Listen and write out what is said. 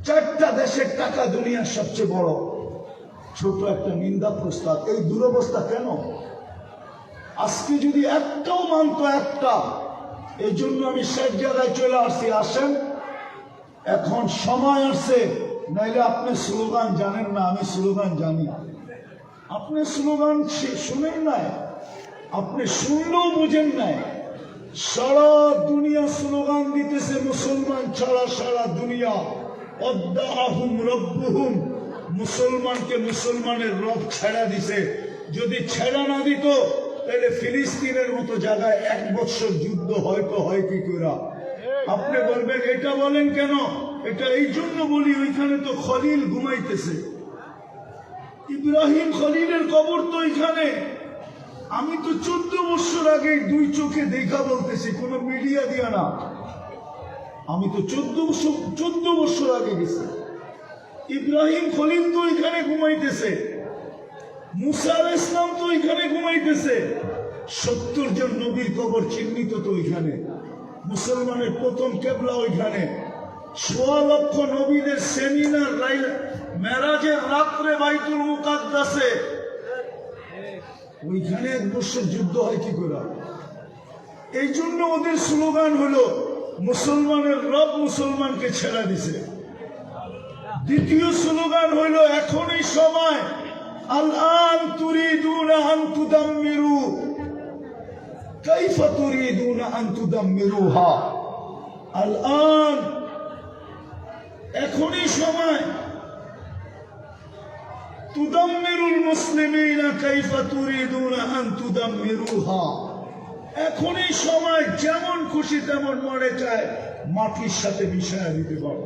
4টা দেশের টাকা দুনিয়ার সবচেয়ে বড়, ছোট একটা নিন্দা প্রস্তাব। এই দুরবস্থা কেন? আজকে যদি একটাও মানতো, একটা, এই জন্য আমি শেষ জায়গায় চলে আসছি। আসেন, এখন সময় আসছে, নাইলে আপনি স্লোগান জানেন না, আমি স্লোগান জানি। আপনি স্লোগান শুনেন নাই, আপনি শুনলেও বুঝেন নাই। সারা দুনিয়া স্লোগান দিতেছে মুসলমান ছাড়া, সারা দুনিয়া। অদ্দাহুম রব্বুহুম, মুসলমানকে মুসলমানের রব ছেড়া দিছে। যদি ছেড়া না দিত তাহলে ফিলিস্তিনের মতো জায়গায় 1 বছর যুদ্ধ হয়তো হয় কি করে। আপনি বলবেন এটা বলেন কেন? এটা এই জন্য বলি, ওইখানে তো খলিল ঘুমাইতেছে, ইব্রাহিম খলিলের কবর তো ওইখানে। আমি তো 14 বছর আগে 2 চোখে দেখা বলতেছি, কোনো মিডিয়া দিয়া না। আমি তো 14 বছর আগে গেছি। ইব্রাহিম খলিল তো এখানে ঘুমাইতেছে, মুসা আলাইহিস সালাম তো এখানে ঘুমাইতেছে। 70 জন নবীর কবর চিহ্নিত তো ওইখানে। মুসলমানের প্রথম কেবলা ওইখানে। 1.25 লক্ষ নবীদের সেমিনার মেরাজের রাত্রে বাইতুল মুকাদ্দাসে, ওইখানে 1 বছর যুদ্ধ হয় কি করে? এই জন্য ওদের স্লোগান হলো মুসলমানের রব মুসলমানকে ছেড়ে দিছে। দ্বিতীয় স্লোগান হলো এখনই সময়, আল-আন তুরিদুনা আন তুদাম্মিরু কাইফা তুরিদুনা আন তুদাম্মিরুহা। আল-আন, এখনই সময়। তুদাম্মিরুল মুসলিমিনা কাইফা তুরিদুনা আন তুদাম্মিরুহা। এখনই সময়, যেমন খুশি তেমন মনে চায় মাটির সাথে মিশায়া দিতে পারো।